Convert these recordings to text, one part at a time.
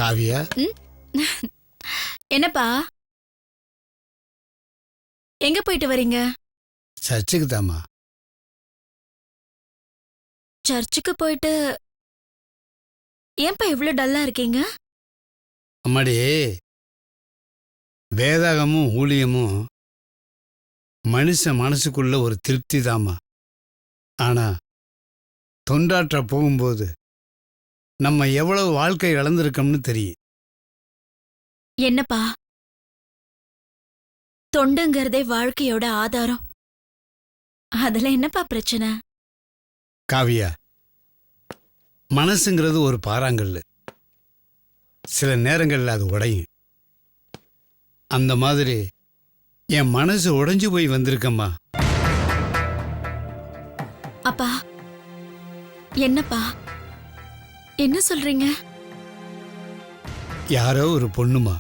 காவியா, என்னப்பா எங்க போயிட்டு வரீங்க? சர்ச்சுக்கு தாமா. சர்ச்சுக்கு போயிட்டு ஏன்பா இவ்ளோ டல்லா இருக்கீங்க? அம்மாடி, வேதாகமும் ஊழியமும் மனுஷ மனசுக்குள்ள ஒரு திருப்தி தாமா. ஆனா தொண்டாற்ற போகும்போது நம்ம எவ்வளவு வாழ்க்கை இழந்திருக்கோம்னு தெரியும். என்னப்பா, தொண்டுங்கிறதே வாழ்க்கையோட ஆதாரம். அதுல என்னப்பா பிரச்சனை? காவியா, மனசுங்கிறது ஒரு பாறாங்கல்லு. சில நேரங்கள்ல அது உடையும். அந்த மாதிரி என் மனசு உடைஞ்சு போய் வந்திருக்கம்மா. அப்பா, என்னப்பா என்ன சொல்றீங்க? யாரோ ஒரு பொண்ணுமா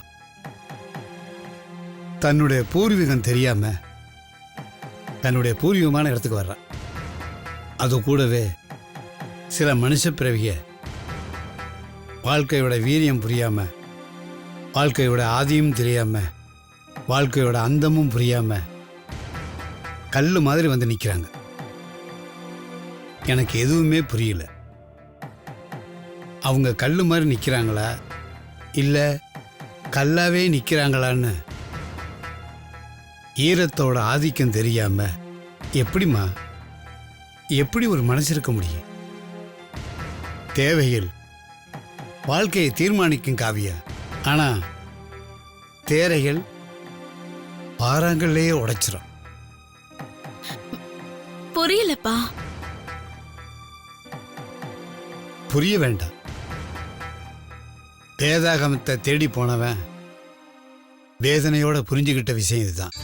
தன்னுடைய பூர்வீகம் தெரியாம தன்னுடைய பூர்வீகமான இடத்துக்கு வர்றான். அது கூடவே சில மனுஷ பிறவிய வாழ்க்கையோட வீரியம் புரியாம, வாழ்க்கையோட ஆதியும் தெரியாம, வாழ்க்கையோட அந்தமும் புரியாம கல்லு மாதிரி வந்து நிக்கிறாங்க. எனக்கு எதுவுமே புரியல. அவங்க கல்லு மாதிரி நிக்கிறாங்களா இல்ல கல்லாவே நிக்கிறாங்களான்னு ஈரத்தோட ஆதிக்கம் தெரியாம எப்படி ஒரு மனசு இருக்க முடியும்? தேவைகள் வாழ்க்கையை தீர்மானிக்கும் காவியா. ஆனா தேரைகள் பாறாங்கல்லையே உடைச்சிரும். புரியலப்பா. புரிய வேண்டாம். வேதாகமத்தை தேடி போனவன் வேதனையோட புரிஞ்சுக்கிட்ட விஷயம் இதுதான்.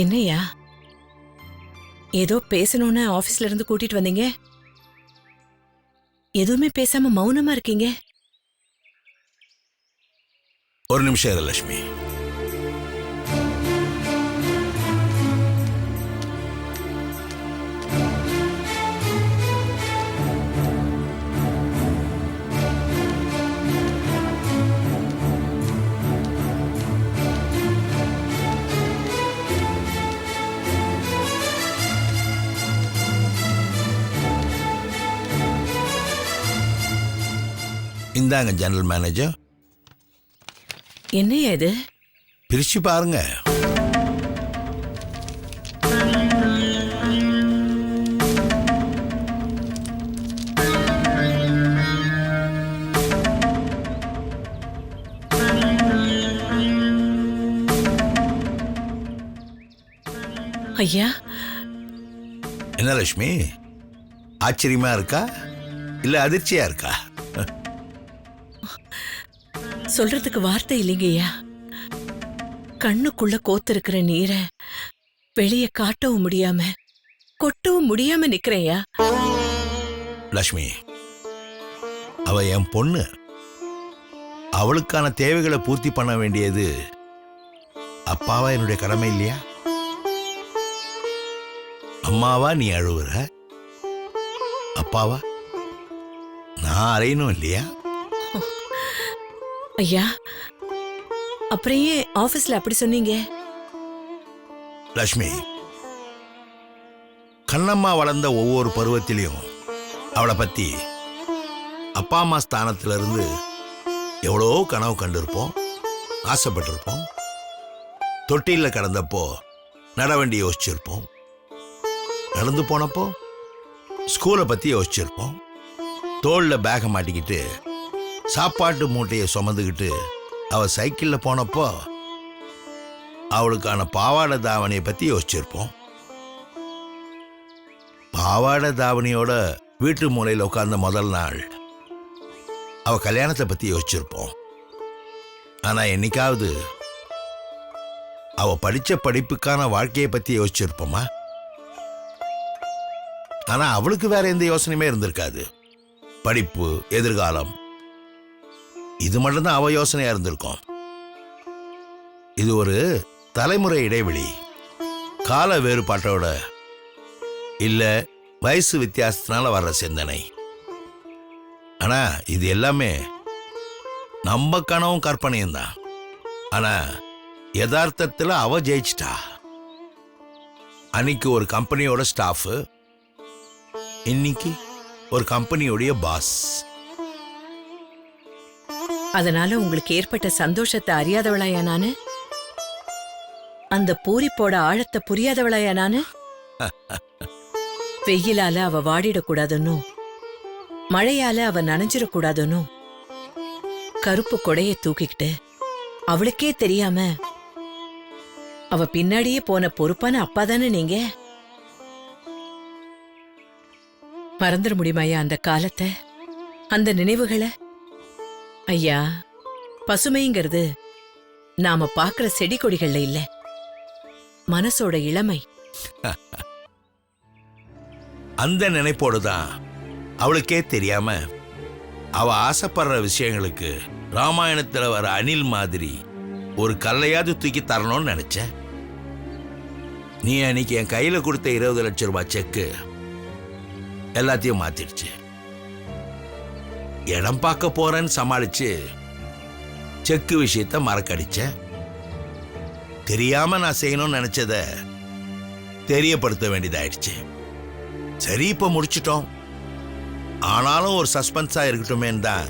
என்னையா ஏதோ பேசணும்னு ஆபீஸ்ல இருந்து கூட்டிட்டு வந்தீங்க, எதுவுமே பேசாம மௌனமா இருக்கீங்க? ஒரு நிமிஷம் இரு லட்சுமி. இந்தாங்க ஜெனரல் மேனேஜர். என்னையா இது? பிரிச்சு பாருங்க. ஐயா, என்ன லட்சுமி, ஆச்சரியமா இருக்கா இல்ல அதிர்ச்சியா இருக்கா? சொல்றதுக்கு வார்த்தை இல்லைங்கய்யா. கண்ணுக்குள்ள கோத்திருக்கிற நீரை வெளிய காட்டவும் முடியாம கொட்டவும் முடியாம நிக்கிறேயா. லட்சுமி, அவ என் பொண்ணு. அவளுக்கான தேவைகளை பூர்த்தி பண்ண வேண்டியது அப்பாவா என்னுடைய கடமை இல்லையா? அம்மாவா நீ அழுவுற, அப்பாவா நான் அறையணும் இல்லையா? ஐயா, அப்புறம் ஏன் ஆபீஸ்ல அப்படி சொன்னீங்க? லட்சுமி, கண்ணம்மா வளர்ந்த ஒவ்வொரு பருவத்திலையும் அவளை பத்தி அப்பா அம்மா ஸ்தானத்திலிருந்து எவ்வளோ கனவு கண்டிருப்போம், ஆசைப்பட்டிருப்போம். தொட்டியில் கடந்தப்போ நடவண்டி யோசிச்சிருப்போம். நடந்து போனப்போ ஸ்கூலை பத்தி யோசிச்சிருப்போம். தோல்ல பேக மாட்டிக்கிட்டு சாப்பாட்டு மூட்டையை சுமந்துக்கிட்டு அவ சைக்கிள்ல போனப்போ அவளுக்கான பாவாடை தாவணியை பத்தி யோசிச்சிருப்போம். பாவாடை தாவணியோட வீட்டு மூலையில் உட்கார்ந்த முதல் நாள் அவ கல்யாணத்தை பத்தி யோசிச்சிருப்போம். ஆனா என்னைக்காவது அவ படிச்ச படிப்புக்கான வாழ்க்கையை பத்தி யோசிச்சிருப்போமா? ஆனா அவளுக்கு வேற எந்த யோசனையுமே இருந்திருக்காது. படிப்பு, எதிர்காலம், இது மட்டும்தான் அவ யோசனையா இருந்திருக்கும். இது ஒரு தலைமுறை இடைவெளி, கால வேறுபாட்டோட இல்ல வயசு வித்தியாசத்தினால வர்ற சிந்தனை. ஆனா இது எல்லாமே நம்ம கனவும் கற்பனையும் தான். ஆனா யதார்த்தத்துல அவ ஜெயிச்சிட்டா. அன்னைக்கு ஒரு கம்பெனியோட ஸ்டாஃப், இன்னைக்கு ஒரு கம்பெனியோடைய பாஸ். அதனால உங்களுக்கு ஏற்பட்ட சந்தோஷத்தை அறியாதவளாயா நானு? அந்த பூரிப்போட ஆழத்தை புரியாதவளாயா நானு? வெயிலால அவ வாடிடக்கூடாதுன்னு, மழையால அவ நனைஞ்சிடக்கூடாதுன்னு கருப்பு கொடைய தூக்கிக்கிட்டு அவளுக்கே தெரியாம அவ பின்னாடியே போன பொறுப்பான அப்பாதானே நீங்க? மறந்துட முடியுமாயா அந்த காலத்தை, அந்த நினைவுகளை? ஐயா, பசுமைங்கிறது நாம பாக்குற செடி கொடிகள்ல இல்ல, மனசோட இளமை. அந்த நினைப்போடு தான் அவளுக்கே தெரியாம அவ ஆசைப்படுற விஷயங்களுக்கு ராமாயணத்துல வர அணில் மாதிரி ஒரு கல்லையாவது தூக்கி தரணும்னு நினைச்ச. நீ அன்னைக்கு என் கையில கொடுத்த 20 லட்சம் ரூபாய் செக்கு எல்லாத்தையும் மாத்திடுச்சு. இடம் பார்க்க போறேன்னு சமாளிச்சு செக்கு விஷயத்த மறக்கடிச்ச. தெரியாம நான் செய்யணும்னு நினைச்சத தெரியப்படுத்த வேண்டியதாயிடுச்சு. சரி, இப்ப முடிச்சிட்டோம். ஆனாலும் ஒரு சஸ்பென்ஸா இருக்கட்டுமேன்னு தான்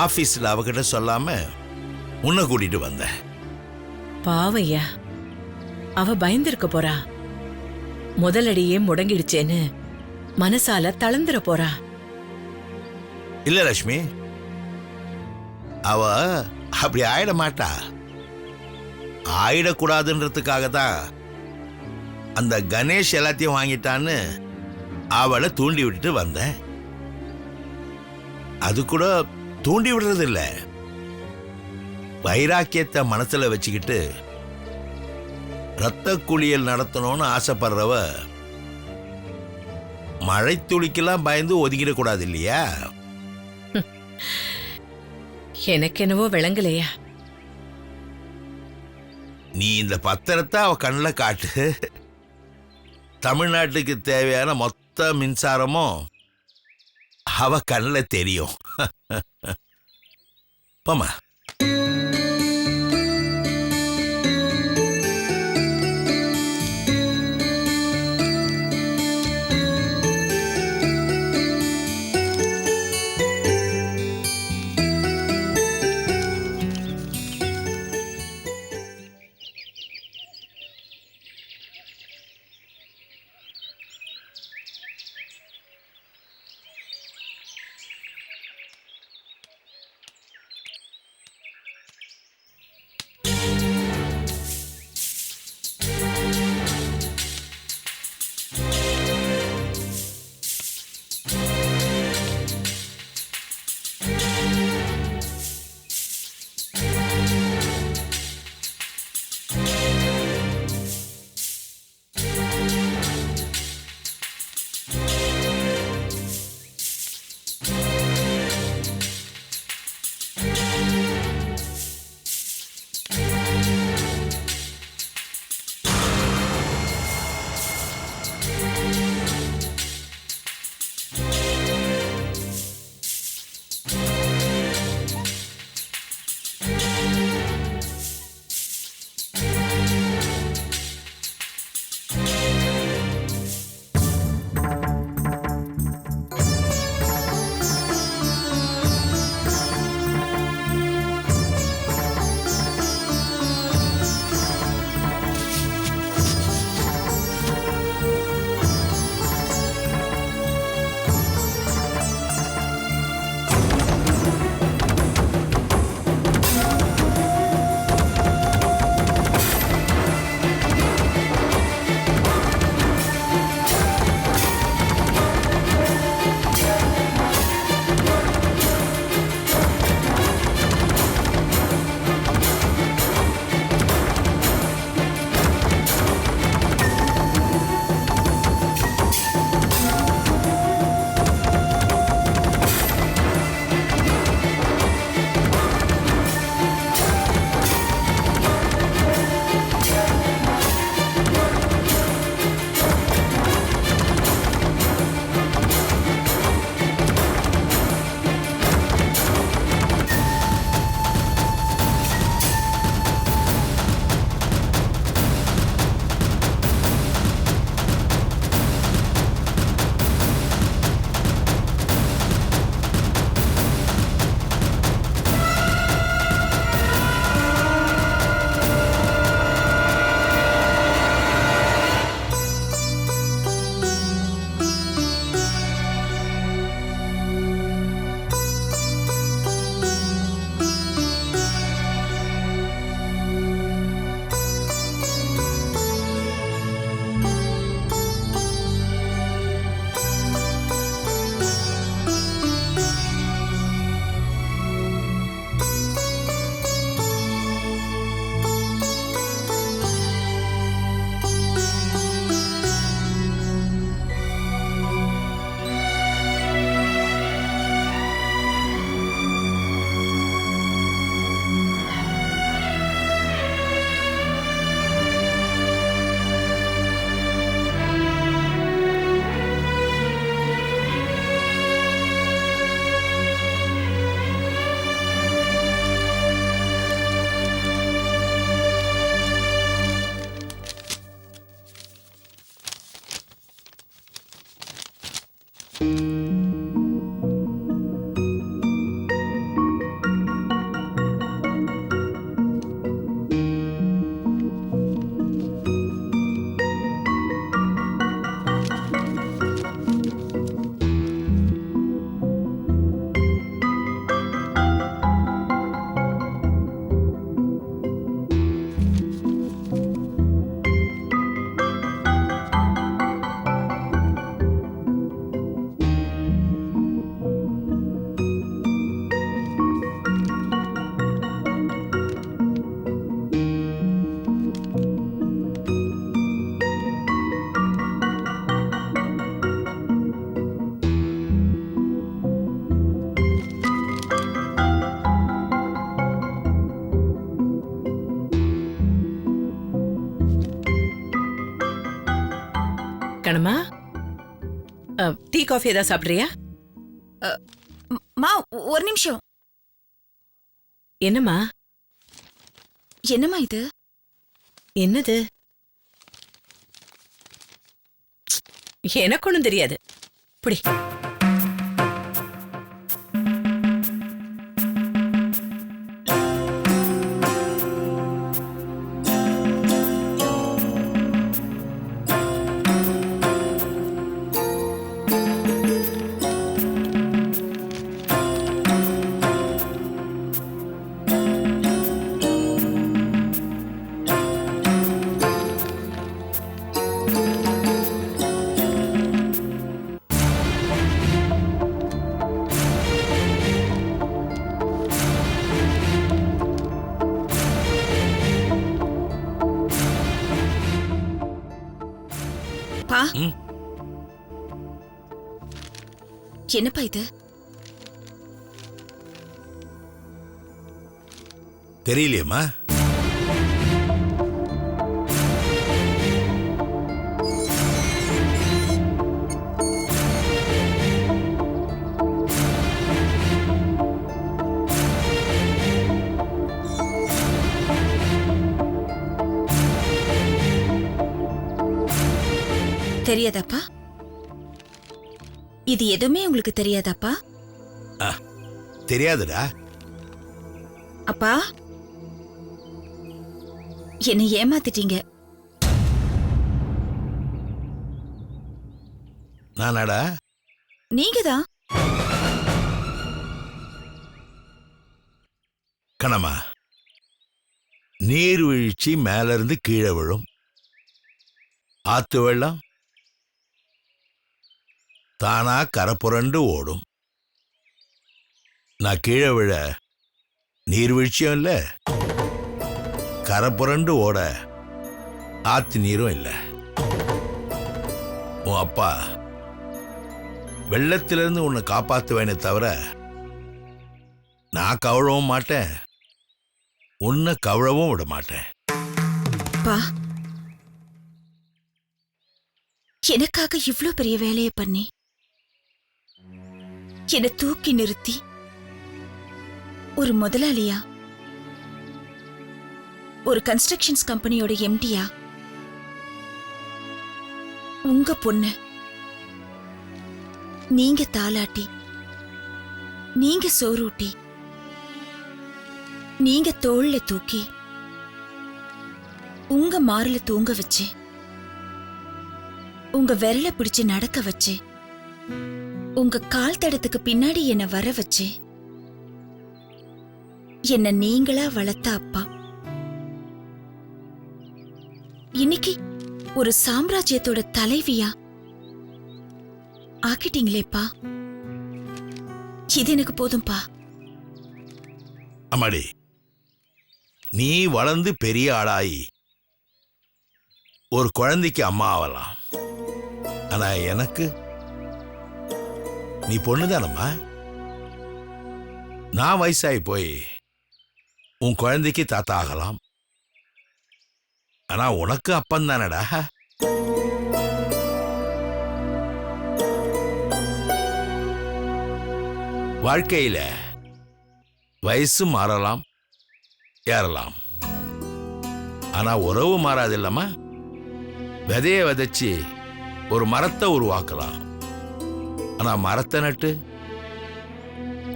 ஆபீஸ்ல அவகிட்ட சொல்லாம உன்னை கூட்டிட்டு வந்தேன். பாவையா, அவ பயந்திருக்க போறா. முதலடியே முடங்கிடுச்சேன்னு மனசால தளர்ந்துட போறா. இல்ல லட்சுமி, அவ அப்படி ஆயிட மாட்டா. ஆயிடக்கூடாதுன்றதுக்காக தான் அந்த கணேஷ் எல்லாத்தையும் வாங்கிட்டான்னு அவளை தூண்டி விட்டுட்டு வந்தேன். அது கூட தூண்டி விடுறது இல்ல, வைராக்கியத்தை மனசுல வச்சுக்கிட்டு ரத்த குளியல் நடத்தணும்னு ஆசைப்படுறவ மழை துளிக்கெல்லாம் பயந்து ஒதுங்கிடக்கூடாது இல்லையா? எனக்கு என்னவோ விளங்கலையா. நீ இந்த பத்திரத்தை அவ கண்ணில் காட்டு. தமிழ்நாட்டுக்கு தேவையான மொத்த மின்சாரமும் அவ கண்ணில் தெரியும். போமா. கணமா டீ காஃபி ஏதாவது சாப்பிட்றியா? மா ஒரு நிமிஷம். என்னம்மா? என்னம்மா இது? என்னது? எனக்கு ஒண்ணும் தெரியாது. புடி. பா, ம். என்னப்பா இது? தெரியலையேம்மா. தெரியாதாப்பா? இது எதுவுமே உங்களுக்கு தெரியாதாப்பா? தெரியாதுடா. அப்பா, என்னை ஏமாத்திட்டீங்க. நானாடா? நீங்கதான். கணமா, நீர்வீழ்ச்சி மேல இருந்து கீழே விழும். ஆத்து வெள்ளம் தானா கரை புரண்டு ஓடும். நான் கீழே விழ நீர்வீழ்ச்சியும் இல்லை, கரை புரண்டு ஓட ஆத்து நீரும் இல்லை. உன் அப்பா வெள்ளத்திலிருந்து உன்னை காப்பாத்துவேனே தவிர நான் கவழவும் மாட்டேன், உன்னை கவழவும் விட மாட்டேன். பா, எனக்காக இவ்ளோ பெரிய வேலையை பண்ணி என்னை தூக்கி நிறுத்தி ஒரு முதலாளியா, ஒரு கன்ஸ்ட்ரக்ஷன்ஸ் கம்பெனியோட எம்டியா உங்க பொண்ணு நீங்க தாலாட்டி, நீங்க சோறூட்டி, நீங்க தோள்ல தூக்கி உங்க மார்ல தூங்க வச்சு, உங்க விரல பிடிச்சு நடக்க வச்சு, உங்க கால் தடத்துக்கு பின்னாடி என்ன வர வச்சு, என்ன நீங்களா வளர்த்த அப்பா இன்னைக்கு ஒரு சாம்ராஜ்யத்தோட தலைவியா ஆக்கிட்டீங்களேப்பா. இது எனக்கு போதும்பா. அம்மாடி, நீ வளர்ந்து பெரிய ஆளாயி ஒரு குழந்தைக்கு அம்மா ஆகலாம். ஆனா எனக்கு நீ பொண்ணுதானம்மா. நான் வயசாகி போய் உன் குழந்தைக்கு தாத்தா ஆகலாம். ஆனா உனக்கு அப்பந்தானடா. வாழ்க்கையில வயசு மாறலாம், ஏறலாம், ஆனா உறவு மாறாது இல்லம்மா. விதைய விதைச்சு ஒரு மரத்தை உருவாக்கலாம், ஆனா மரத்தை நட்டு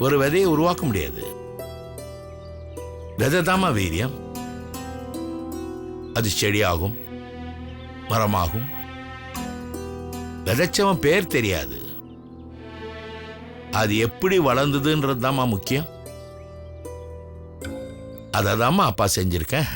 ஒரு விதையை உருவாக்க முடியாது. விதைதாம்மா வீரியம். அது செடியாகும், மரமாகும். விதைச்சவன் பேர் தெரியாது, அது எப்படி வளர்ந்ததுன்றதுதாம்மா முக்கியம். அததாம்மா அப்பா செஞ்சிருக்கேன்.